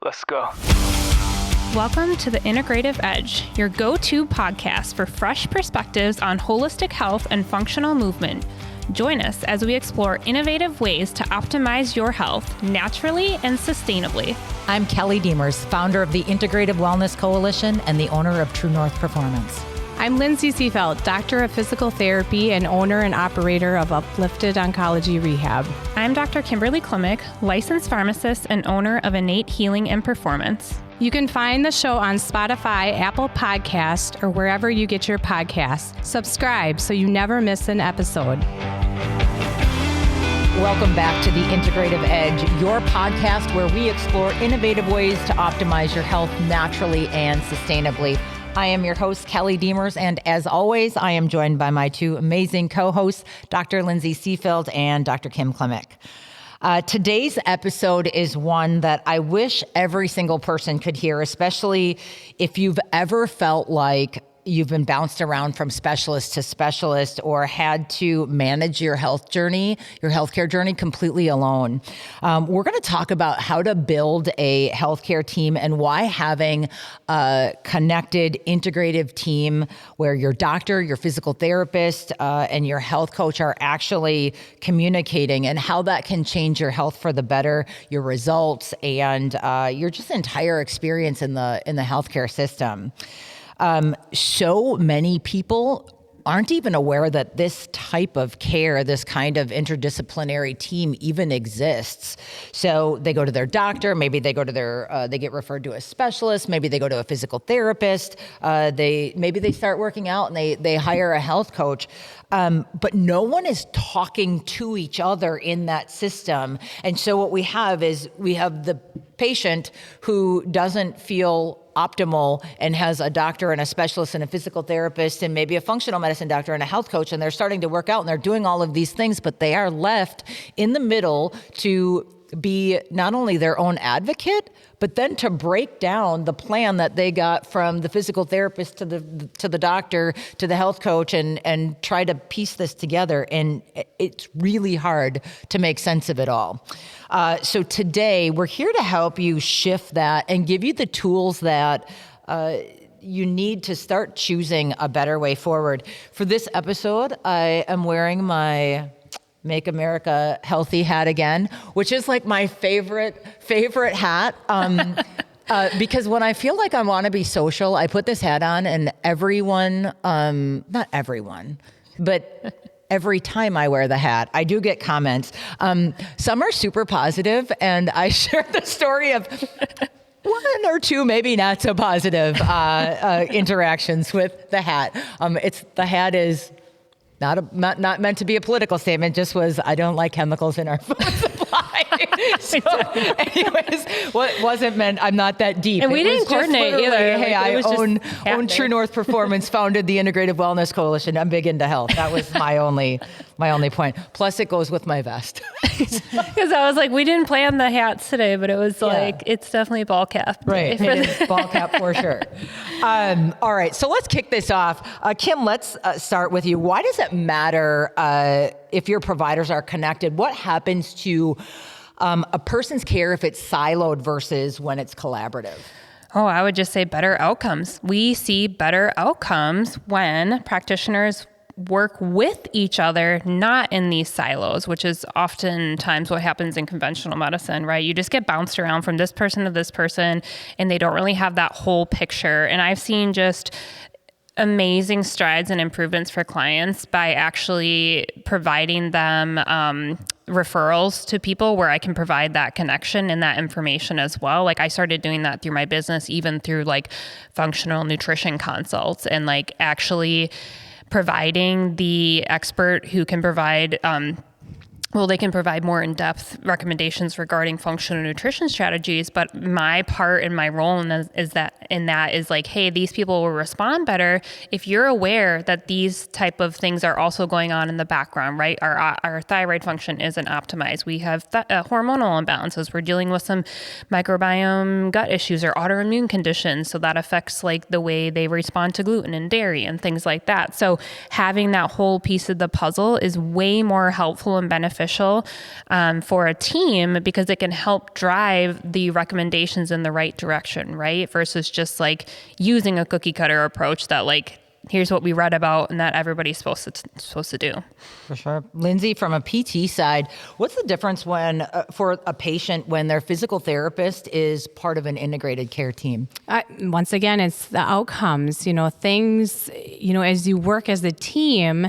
Let's go. Welcome to The Integrative Edge, your go-to podcast for fresh perspectives on holistic health and functional movement. Join us as we explore innovative ways to optimize your health naturally and sustainably. I'm Kelly Demers, founder of the Integrative Wellness Coalition and the owner of True North Performance. I'm Lindsay Seefeld, doctor of physical therapy and owner and operator of Uplifted Oncology Rehab. I'm Dr. Kimberly Klimek, licensed pharmacist and owner of Innate Healing and Performance. You can find the show on Spotify, Apple Podcasts, or wherever you get your podcasts. Subscribe so you never miss an episode. Welcome back to the Integrative Edge, your podcast where we explore innovative ways to optimize your health naturally and sustainably. I am your host, Kelly Demers, and as always, I am joined by my two amazing co-hosts, Dr. Lindsay Seefeld and Dr. Kim Klimek. Today's episode is one that I wish every single person could hear, especially if you've ever felt like you've been bounced around from specialist to specialist or had to manage your health journey, your healthcare journey completely alone. We're going to talk about how to build a healthcare team and why having a connected, integrative team where your doctor, your physical therapist, and your health coach are actually communicating and how that can change your health for the better, your results, and your just entire experience in the healthcare system. So many people aren't even aware that this type of care, this kind of interdisciplinary team even exists. So they go to their doctor, maybe they go to they get referred to a specialist, maybe they go to a physical therapist, maybe they start working out and they hire a health coach. But no one is talking to each other in that system. And so what we have the patient who doesn't feel optimal and has a doctor and a specialist and a physical therapist and maybe a functional medicine doctor and a health coach, and they're starting to work out and they're doing all of these things, but they are left in the middle to be not only their own advocate, but then to break down the plan that they got from the physical therapist to the doctor, to the health coach, and try to piece this together. And it's really hard to make sense of it all. So today we're here to help you shift that and give you the tools that you need to start choosing a better way forward. For this episode, I am wearing my Make America Healthy hat again, which is like my favorite hat. Because when I feel like I want to be social, I put this hat on and everyone, not everyone, but every time I wear the hat, I do get comments. Some are super positive, and I shared the story of one or two maybe not so positive interactions with the hat. The hat is not meant to be a political statement, just was, I don't like chemicals in our food supply. So anyways, what wasn't meant, I'm not that deep. And we didn't coordinate either. Hey, I own True North Performance, founded the Integrative Wellness Coalition. I'm big into health. That was my only point. Plus it goes with my vest. Because I was like, we didn't plan the hats today, but it was it's definitely ball cap. Right, it is ball cap for sure. All right, so let's kick this off. Kim, let's start with you. Why does it matter if your providers are connected? What happens to a person's care if it's siloed versus when it's collaborative? Oh, I would just say better outcomes. We see better outcomes when practitioners work with each other, not in these silos, which is oftentimes what happens in conventional medicine, right? You just get bounced around from this person to this person, and they don't really have that whole picture. And I've seen just amazing strides and improvements for clients by actually providing them referrals to people where I can provide that connection and that information as well. Like I started doing that through my business, even through like functional nutrition consults, and like actually providing the expert who can provide they can provide more in-depth recommendations regarding functional nutrition strategies, but my part and my role in that is like, hey, these people will respond better if you're aware that these type of things are also going on in the background, right? Our thyroid function isn't optimized. We have hormonal imbalances. We're dealing with some microbiome gut issues or autoimmune conditions, so that affects like the way they respond to gluten and dairy and things like that. So having that whole piece of the puzzle is way more helpful and beneficial beneficial for a team, because it can help drive the recommendations in the right direction, right? Versus just like using a cookie cutter approach that like, here's what we read about and that everybody's supposed to do. For sure. Lindsay, from a PT side, what's the difference when for a patient when their physical therapist is part of an integrated care team? Once again, it's the outcomes, things, as you work as a team,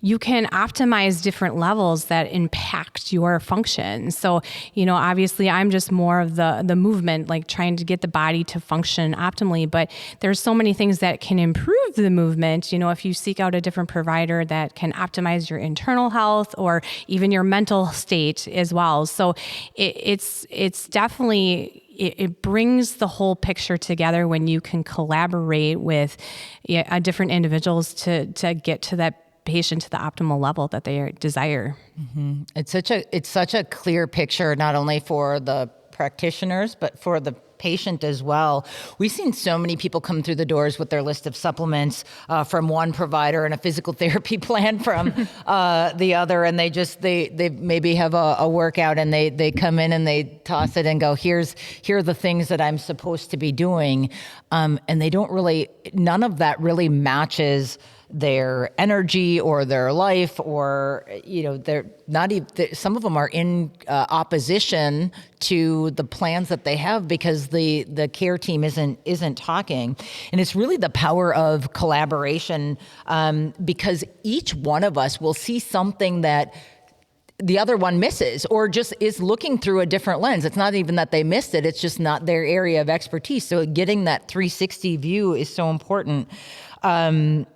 you can optimize different levels that impact your function. So, obviously I'm just more of the movement, like trying to get the body to function optimally, but there's so many things that can improve the movement. If you seek out a different provider that can optimize your internal health or even your mental state as well. So it's definitely, it brings the whole picture together when you can collaborate with different individuals to get to that patient to the optimal level that they desire. Mm-hmm. It's such a clear picture, not only for the practitioners, but for the patient as well. We've seen so many people come through the doors with their list of supplements from one provider and a physical therapy plan from the other, and they maybe have a workout and they come in and they toss it and go, here are the things that I'm supposed to be doing, and none of that really matches their energy or their life, or they're not even, some of them are in opposition to the plans that they have because the care team isn't talking. And it's really the power of collaboration, because each one of us will see something that the other one misses, or just is looking through a different lens. It's not even that they missed it, it's just not their area of expertise. So getting that 360 view is so important. And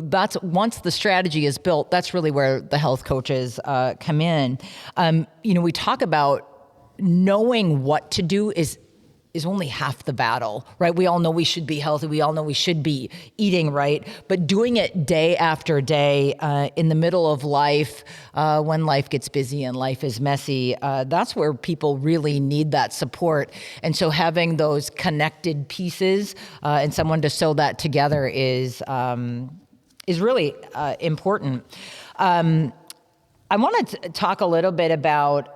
that's, once the strategy is built, that's really where the health coaches come in. We talk about knowing what to do is only half the battle, right? We all know we should be healthy. We all know we should be eating right, but doing it day after day in the middle of life, when life gets busy and life is messy, that's where people really need that support. And so having those connected pieces and someone to sew that together is really important. I want to talk a little bit about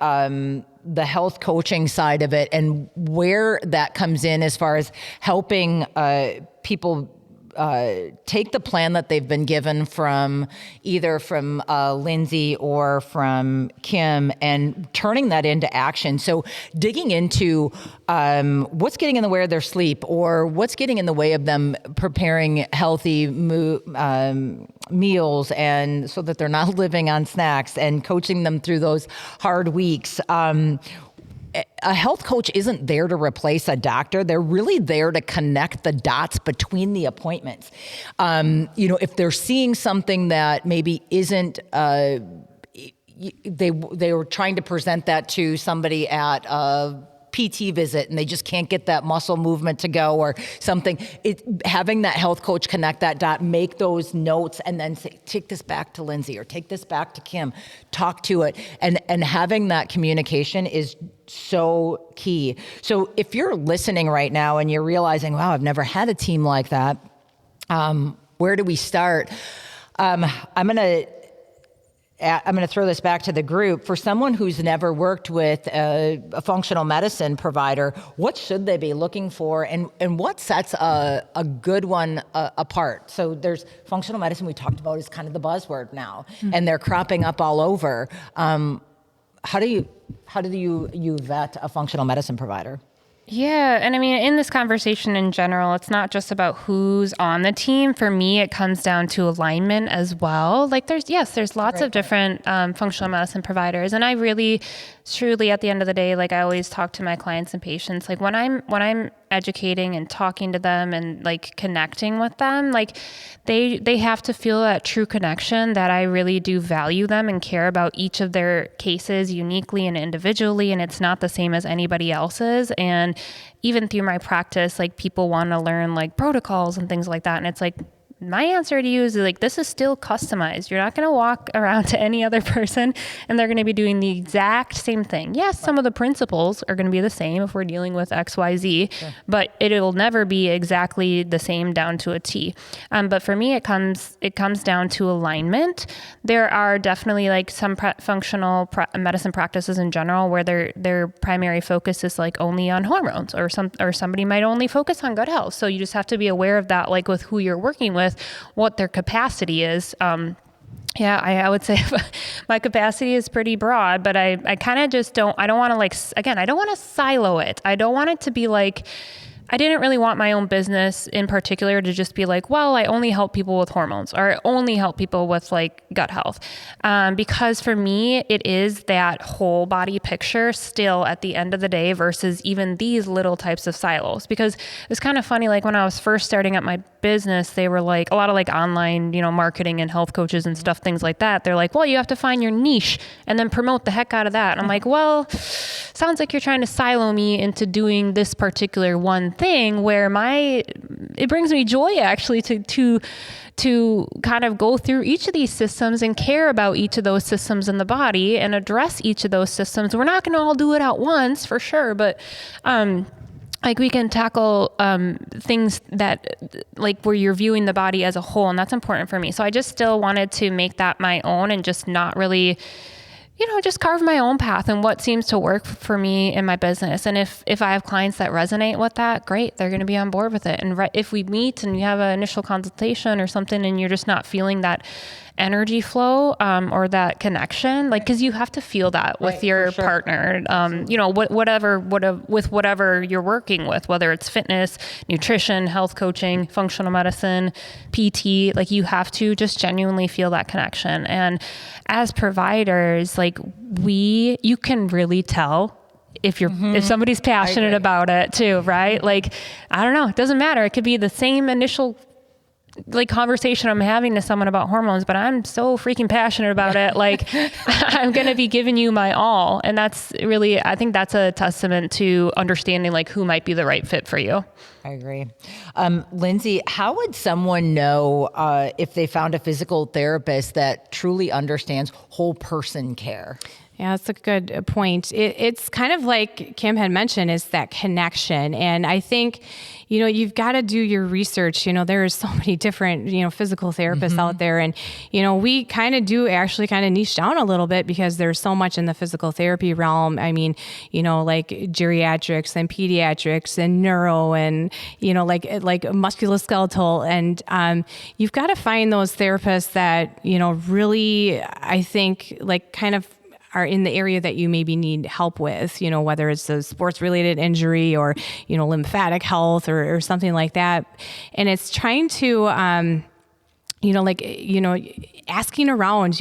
the health coaching side of it and where that comes in as far as helping people take the plan that they've been given from either from Lindsay or from Kim and turning that into action. So digging into what's getting in the way of their sleep, or what's getting in the way of them preparing healthy meals, and so that they're not living on snacks, and coaching them through those hard weeks. A health coach isn't there to replace a doctor. They're really there to connect the dots between the appointments. If they're seeing something that maybe isn't, they were trying to present that to somebody at a PT visit and they just can't get that muscle movement to go or something. Having that health coach connect that dot, make those notes, and then say, take this back to Lindsay or take this back to Kim, talk to it. And having that communication is so key. So if you're listening right now and you're realizing, wow, I've never had a team like that, where do we start? I'm going to throw this back to the group. For someone who's never worked with a functional medicine provider, what should they be looking for, and what sets a good one apart? So there's functional medicine, we talked about, is kind of the buzzword now, and they're cropping up all over. How do you vet a functional medicine provider? Yeah. And I mean, in this conversation in general, it's not just about who's on the team. For me, it comes down to alignment as well. Like there's lots of different functional medicine providers. And I really, truly, at the end of the day, like I always talk to my clients and patients, like when I'm educating and talking to them and like connecting with them, like they have to feel that true connection, that I really do value them and care about each of their cases uniquely and individually, and it's not the same as anybody else's. And even through my practice, like people want to learn like protocols and things like that, and it's like, my answer to you is like, this is still customized. You're not going to walk around to any other person and they're going to be doing the exact same thing. Yes, some of the principles are going to be the same if we're dealing with X, Y, Z, but it'll never be exactly the same down to a T. But for me, it comes down to alignment. There are definitely like some functional medicine practices in general where their primary focus is like only on hormones, or somebody might only focus on gut health. So you just have to be aware of that, like with who you're working with, what their capacity is. I would say my capacity is pretty broad, but I kind of just I don't want to silo it. I don't want it to be like, I didn't really want my own business in particular to just be like, well, I only help people with hormones, or I only help people with like gut health. Because for me, it is that whole body picture still at the end of the day versus even these little types of silos. Because it's kind of funny, like when I was first starting up my business, they were like a lot of like online, marketing and health coaches and stuff, things like that. They're like, well, you have to find your niche and then promote the heck out of that. And I'm like, well, sounds like you're trying to silo me into doing this particular one thing, where it brings me joy actually to kind of go through each of these systems and care about each of those systems in the body and address each of those systems. We're not going to all do it at once for sure, but like we can tackle things that like where you're viewing the body as a whole, and that's important for me. So I just still wanted to make that my own and just not really, just carve my own path and what seems to work for me in my business. And if I have clients that resonate with that, great, they're going to be on board with it. And if we meet and you have an initial consultation or something and you're just not feeling that energy flow or that connection, like, because you have to feel that with your partner, with whatever you're working with, whether it's fitness, nutrition, health coaching, functional medicine, PT, like you have to just genuinely feel that connection. And as providers, like you can really tell if somebody's passionate about it too, right? Like, I don't know, it doesn't matter. It could be the same initial like conversation I'm having to someone about hormones, but I'm so freaking passionate about it. Like I'm going to be giving you my all. And that's really, I think that's a testament to understanding like who might be the right fit for you. I agree. Lindsay, how would someone know if they found a physical therapist that truly understands whole person care? Yeah, that's a good point. It's kind of like Kim had mentioned, is that connection. And I think, you've got to do your research. There's so many different, physical therapists out there. And, we kind of do actually kind of niche down a little bit because there's so much in the physical therapy realm. I mean, like geriatrics and pediatrics and neuro and, like musculoskeletal. And you've got to find those therapists that, really, I think, like kind of are in the area that you maybe need help with, whether it's a sports related injury or, lymphatic health or something like that. And it's trying to, asking around,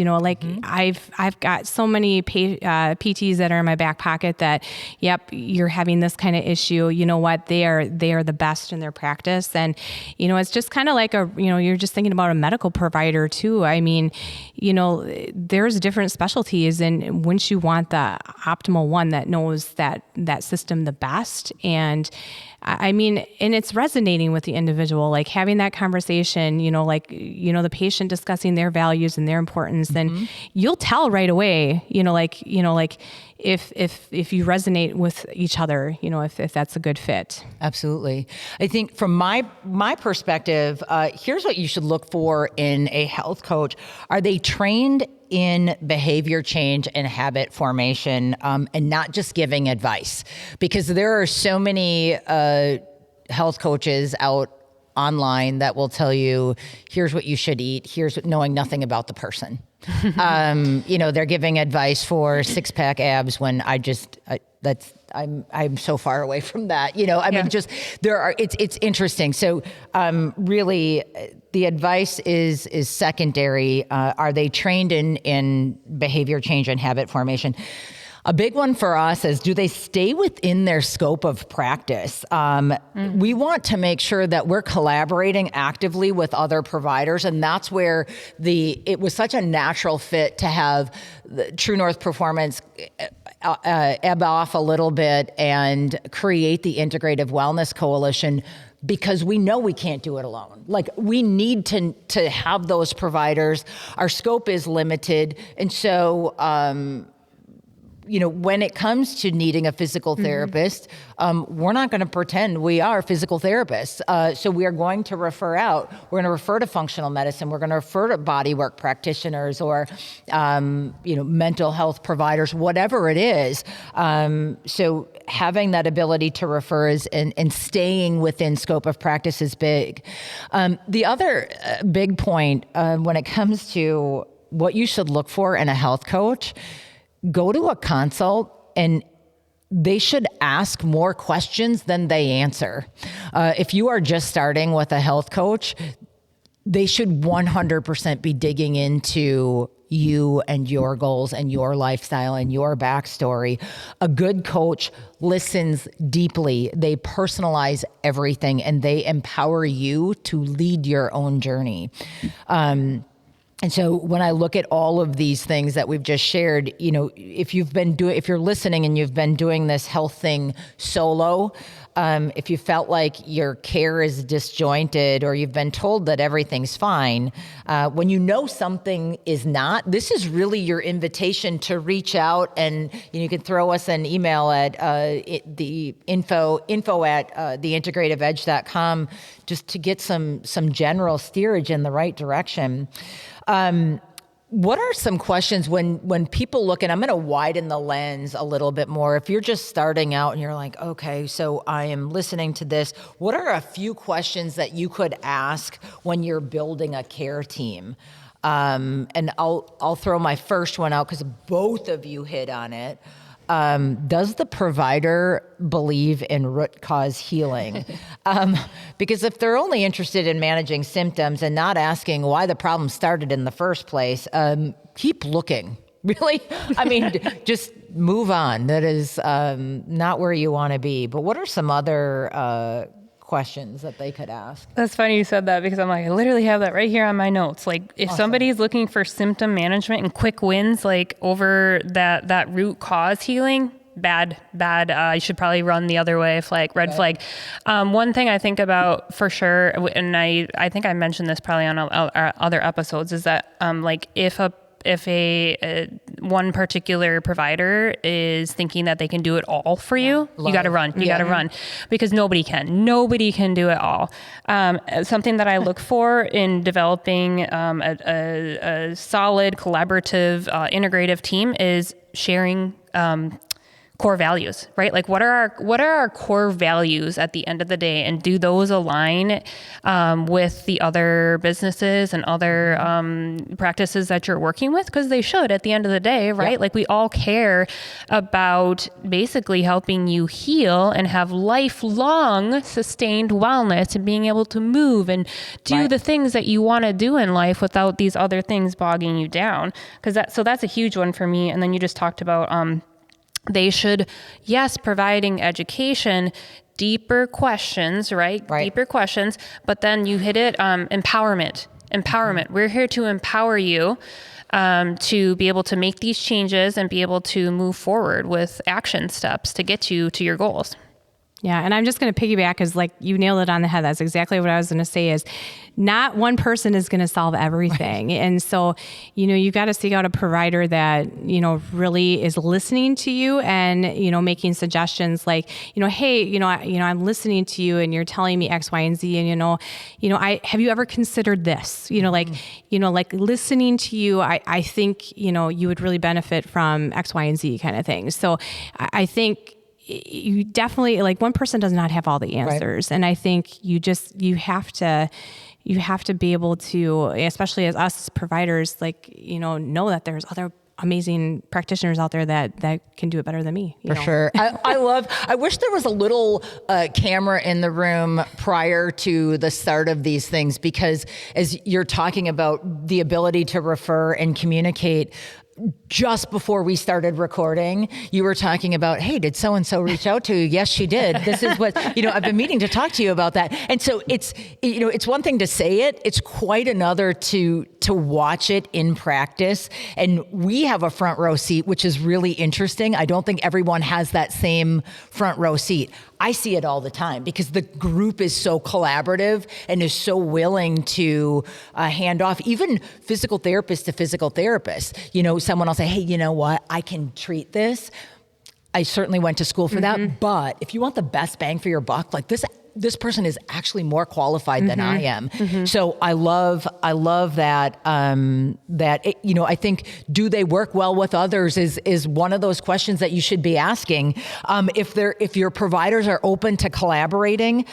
I've got so many PTs that are in my back pocket that, yep, you're having this kind of issue. You know what? They are the best in their practice. And, it's just kind of like you're just thinking about a medical provider too. I mean, there's different specialties, and wouldn't you want the optimal one that knows that system the best? And I mean, and it's resonating with the individual, like having that conversation, the patient discussing their values and their importance, then you'll tell right away, if you resonate with each other, if that's a good fit. Absolutely. I think from my perspective, here's what you should look for in a health coach. Are they trained in behavior change and habit formation, and not just giving advice? Because there are so many health coaches out online that will tell you, here's what you should eat, knowing nothing about the person. They're giving advice for 6-pack abs when I'm so far away from that. It's interesting. So really the advice is secondary. Are they trained in behavior change and habit formation? A big one for us is, do they stay within their scope of practice? We want to make sure that we're collaborating actively with other providers, and that's where it was such a natural fit to have the True North Performance ebb off a little bit and create the Integrative Wellness Coalition because we know we can't do it alone. Like, we need to have those providers. Our scope is limited. And so, when it comes to needing a physical therapist, we're not going to pretend we are physical therapists. So we are going to refer out. We're going to refer to functional medicine. We're going to refer to bodywork practitioners or, mental health providers, whatever it is. So having that ability to refer and staying within scope of practice is big. The other big point when it comes to what you should look for in a health coach, go to a consult and they should ask more questions than they answer. If you are just starting with a health coach, they should 100% be digging into you and your goals and your lifestyle and your backstory. A good coach listens deeply. They personalize everything and they empower you to lead your own journey. And so when I look at all of these things that we've just shared, if you're listening and you've been doing this health thing solo, if you felt like your care is disjointed or you've been told that everything's fine, when you know something is not, this is really your invitation to reach out, and you can throw us an email at the info at theintegrativeedge.com just to get some general steerage in the right direction. What are some questions when people look, and I'm going to widen the lens a little bit more. If you're just starting out and you're like, okay, so I am listening to this, what are a few questions that you could ask when you're building a care team? And I'll throw my first one out because both of you hit on it. Does the provider believe in root cause healing? Because if they're only interested in managing symptoms and not asking why the problem started in the first place, keep looking. Really? I mean, just move on. That is not where you want to be. But what are some other questions that they could ask? That's funny you said that, because I'm like, I literally have that right here on my notes. Like, if somebody's looking for symptom management and quick wins, like over that root cause healing, bad. You should probably run the other way. Red flag. One thing I think about for sure, and I think I mentioned this probably on our other episodes, is that like if a one particular provider is thinking that they can do it all for you, you got to run. You got to run, because nobody can do it all. Something that I look for in developing a solid, collaborative, integrative team is sharing core values, right? Like, what are our core values at the end of the day, and do those align with the other businesses and other practices that you're working with? Because they should at the end of the day, right? Yep. Like, we all care about basically helping you heal and have lifelong sustained wellness and being able to move and do the things that you want to do in life without these other things bogging you down. So that's a huge one for me. And then you just talked about they should, providing education, deeper questions, right? Deeper questions, but then you hit it, empowerment. We're here to empower you to be able to make these changes and be able to move forward with action steps to get you to your goals. Yeah. And I'm just going to piggyback, because like you nailed it on the head. That's exactly what I was going to say, is not one person is going to solve everything. Right. And so, you got to seek out a provider that, really is listening to you and, making suggestions like, hey, I'm listening to you and you're telling me X, Y, and Z. And, have you ever considered this? Like listening to you, I think, you would really benefit from X, Y, and Z kind of thing. So I think you definitely, like, one person does not have all the answers. Right. And I think you have to be able to, especially as us providers, like, know that there's other amazing practitioners out there that can do it better than me. For sure. I wish there was a little camera in the room prior to the start of these things, because as you're talking about the ability to refer and communicate, just before we started recording, you were talking about, hey, did so-and-so reach out to you? Yes, she did. This is what, I've been meaning to talk to you about that. And so it's one thing to say it. It's quite another to watch it in practice. And we have a front row seat, which is really interesting. I don't think everyone has that same front row seat. I see it all the time because the group is so collaborative and is so willing to hand off, even physical therapist to physical therapist. Someone will say, hey, you know what? I can treat this. I certainly went to school for that. But if you want the best bang for your buck, like this person is actually more qualified than I am. So I love that, I think, do they work well with others is one of those questions that you should be asking. If your providers are open to collaborating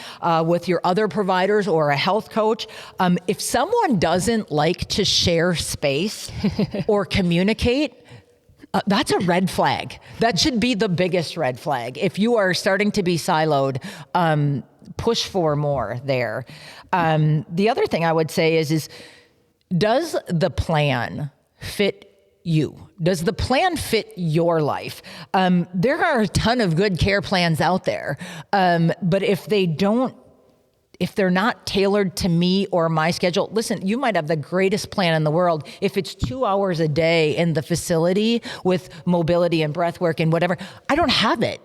with your other providers or a health coach, if someone doesn't like to share space or communicate, that's a red flag. That should be the biggest red flag. If you are starting to be siloed, push for more there. The other thing I would say is does the plan fit you? Does the plan fit your life? There are a ton of good care plans out there, but if they're not tailored to me or my schedule, listen, you might have the greatest plan in the world. If it's 2 hours a day in the facility with mobility and breath work and whatever, I don't have it.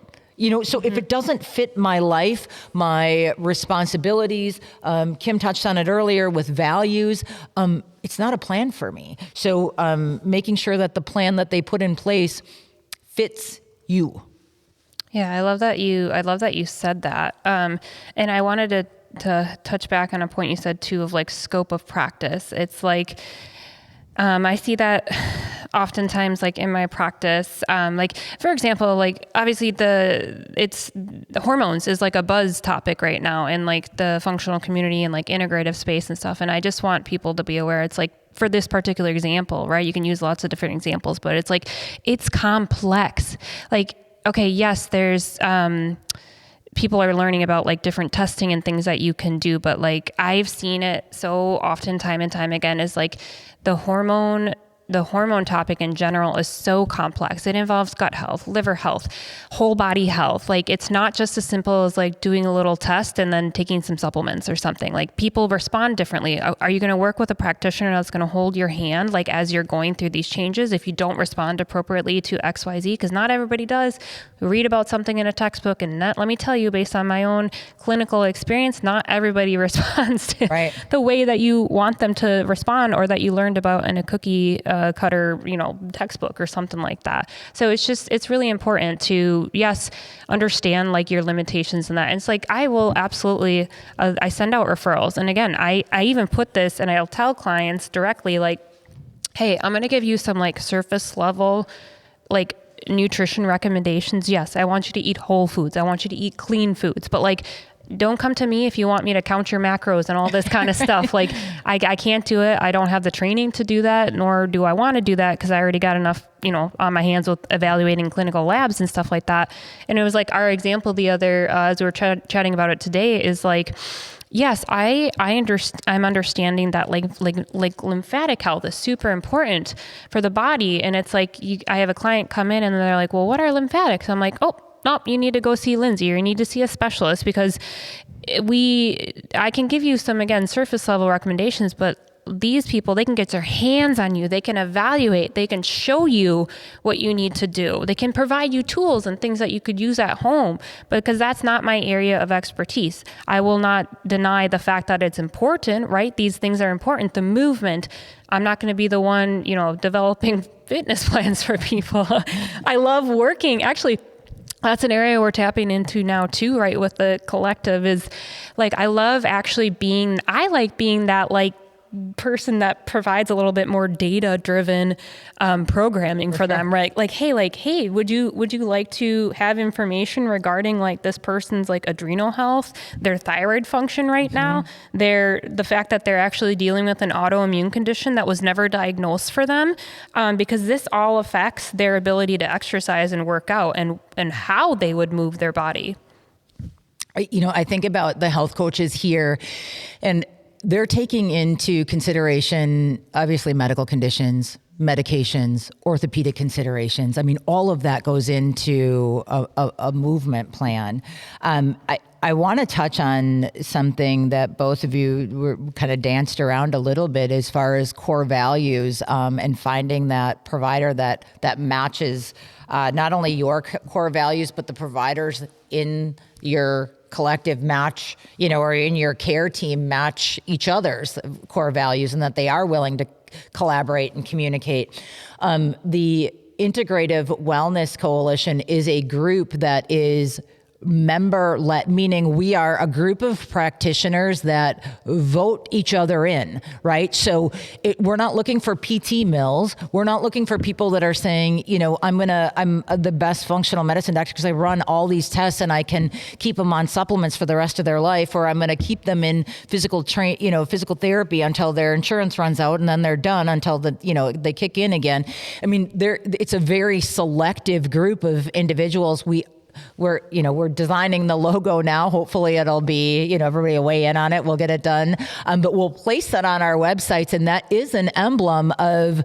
So if it doesn't fit my life, my responsibilities, Kim touched on it earlier with values, it's not a plan for me. So making sure that the plan that they put in place fits you. Yeah, I love that you said that. And I wanted to touch back on a point you said too of like scope of practice. It's like, I see that oftentimes like in my practice, like for example, like obviously the hormones is like a buzz topic right now in like the functional community and like integrative space and stuff. And I just want people to be aware. It's like, for this particular example, right? You can use lots of different examples, but it's like, it's complex. Like, okay, yes, there's, people are learning about like different testing and things that you can do, but like I've seen it so often time and time again is like the hormone topic in general is so complex. It involves gut health, liver health, whole body health. Like it's not just as simple as like doing a little test and then taking some supplements or something. Like people respond differently. Are you going to work with a practitioner that's going to hold your hand like as you're going through these changes if you don't respond appropriately to XYZ? Because not everybody does. We read about something in a textbook and let me tell you, based on my own clinical experience, not everybody responds to the way that you want them to respond or that you learned about in a cookie cutter, textbook or something like that. So it's really important to, yes, understand like your limitations in that. And it's like, I will absolutely, I send out referrals. And again, I even put this and I'll tell clients directly, like, hey, I'm going to give you some like surface level, like nutrition recommendations. Yes, I want you to eat whole foods. I want you to eat clean foods, but like, don't come to me if you want me to count your macros and all this kind of stuff. Like I can't do it. I don't have the training to do that, nor do I want to do that because I already got enough, on my hands with evaluating clinical labs and stuff like that. And it was like our example the other, as we were chatting about it today is like, yes, I'm understanding that like lymphatic health is super important for the body. And it's like, I have a client come in and they're like, well, what are lymphatics? I'm like, oh, nope, you need to go see Lindsay or you need to see a specialist because I can give you some, again, surface level recommendations, but these people, they can get their hands on you. They can evaluate. They can show you what you need to do. They can provide you tools and things that you could use at home, because that's not my area of expertise. I will not deny the fact that it's important, right? These things are important. The movement, I'm not going to be the one, developing fitness plans for people. I love working. Actually, that's an area we're tapping into now too, right? With the collective is like, I like being that like person that provides a little bit more data driven programming for them, right? Like, hey, would you like to have information regarding like this person's like adrenal health, their thyroid function right now, the fact that they're actually dealing with an autoimmune condition that was never diagnosed for them, because this all affects their ability to exercise and work out and how they would move their body. I think about the health coaches here, and they're taking into consideration, obviously, medical conditions, medications, orthopedic considerations. I mean, all of that goes into a movement plan. I want to touch on something that both of you were kind of danced around a little bit as far as core values, and finding that provider that matches not only your core values, but the providers in your collective match, or in your care team match each other's core values, and that they are willing to collaborate and communicate. The Integrative Wellness Coalition is a group that is member-led, meaning we are a group of practitioners that vote each other in, right? So we're not looking for PT mills. We're not looking for people that are saying, I'm the best functional medicine doctor because I run all these tests and I can keep them on supplements for the rest of their life, or I'm going to keep them in physical therapy until their insurance runs out and then they're done until they kick in again. I mean, it's a very selective group of individuals. We're designing the logo now. Hopefully it'll be, everybody will weigh in on it. We'll get it done. But we'll place that on our websites. And that is an emblem of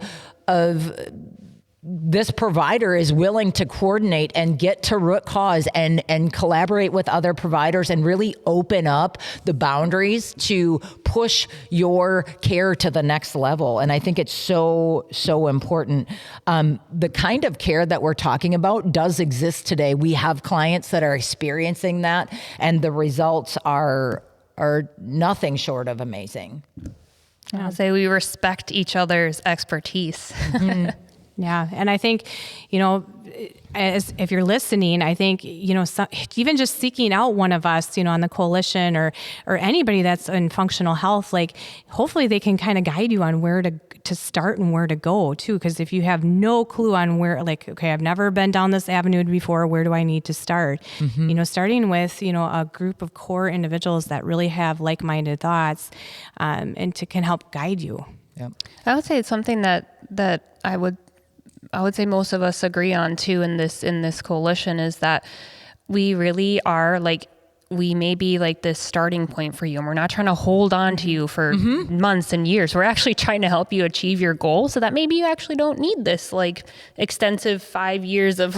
this provider is willing to coordinate and get to root cause and collaborate with other providers and really open up the boundaries to push your care to the next level. And I think it's so, so important. The kind of care that we're talking about does exist today. We have clients that are experiencing that, and the results are nothing short of amazing. I'll say we respect each other's expertise. Mm-hmm. Yeah. And I think, if you're listening, I think, even just seeking out one of us, on the coalition or anybody that's in functional health, like hopefully they can kind of guide you on where to start and where to go too. Because if you have no clue on where, okay, I've never been down this avenue before, where do I need to start? Mm-hmm. Starting with, a group of core individuals that really have like-minded thoughts, and can help guide you. Yep. I would say it's something that I would say most of us agree on too in this coalition is that we really are we may be like this starting point for you, and we're not trying to hold on to you for months and years. We're actually trying to help you achieve your goal so that maybe you actually don't need this extensive 5 years of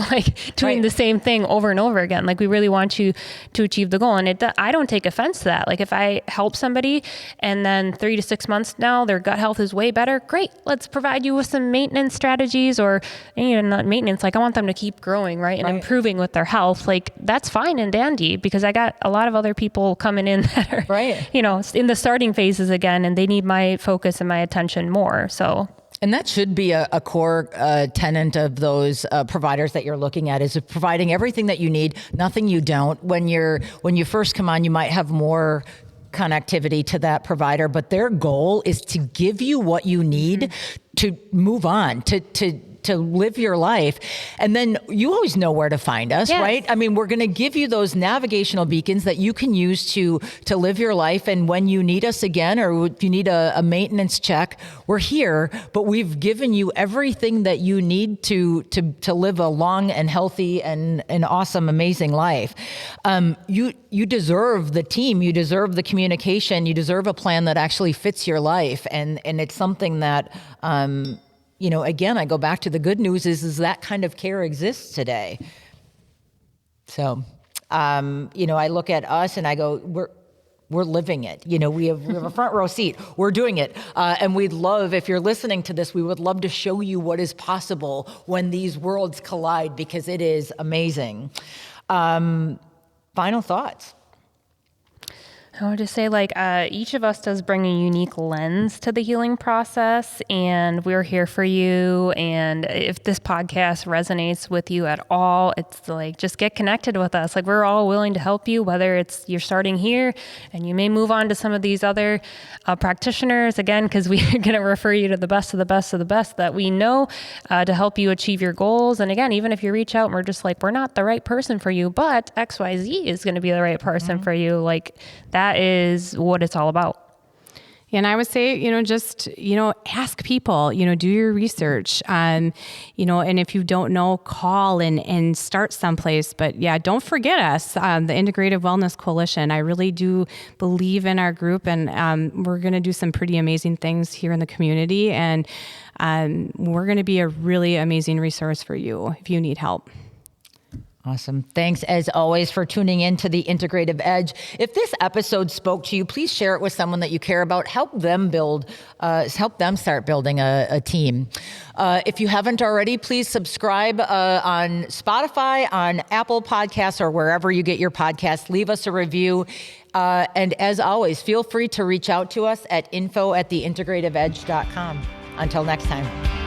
doing the same thing over and over again. We really want you to achieve the goal. And I don't take offense to that. If I help somebody and then 3 to 6 months now, their gut health is way better, great. Let's provide you with some maintenance strategies or, not maintenance. I want them to keep growing, right? And improving with their health. That's fine and dandy, because I got a lot of other people coming in that are, in the starting phases again, and they need my focus and my attention more. So. And that should be a core tenet of those providers that you're looking at, is providing everything that you need, nothing you don't. When you first come on, you might have more connectivity to that provider, but their goal is to give you what you need to move on, to live your life. And then you always know where to find us, right? I mean, we're going to give you those navigational beacons that you can use to live your life. And when you need us again, or if you need a maintenance check, we're here, but we've given you everything that you need to live a long and healthy and an awesome, amazing life. You deserve the team, you deserve the communication, you deserve a plan that actually fits your life. And it's something that, again, I go back to the good news is that kind of care exists today. So, I look at us and I go, we're living it. We have a front row seat. We're doing it. And we'd love, if you're listening to this, we would love to show you what is possible when these worlds collide, because it is amazing. Final thoughts. I would just say each of us does bring a unique lens to the healing process, and we're here for you. And if this podcast resonates with you at all, it's just get connected with us. We're all willing to help you, whether it's you're starting here and you may move on to some of these other practitioners, again, because we're going to refer you to the best of the best of the best that we know to help you achieve your goals. And again, even if you reach out and we're just we're not the right person for you, but XYZ is going to be the right person for you, that is what it's all about. And I would say, just, ask people, do your research, and if you don't know, call and start someplace. But yeah, don't forget us, the Integrative Wellness Coalition. I really do believe in our group, and we're going to do some pretty amazing things here in the community. And we're going to be a really amazing resource for you if you need help. Awesome. Thanks, as always, for tuning in to the Integrative Edge. If this episode spoke to you, please share it with someone that you care about. Help them start building a team. If you haven't already, please subscribe on Spotify, on Apple Podcasts, or wherever you get your podcasts. Leave us a review. And as always, feel free to reach out to us at info@theintegrativeedge.com. Until next time.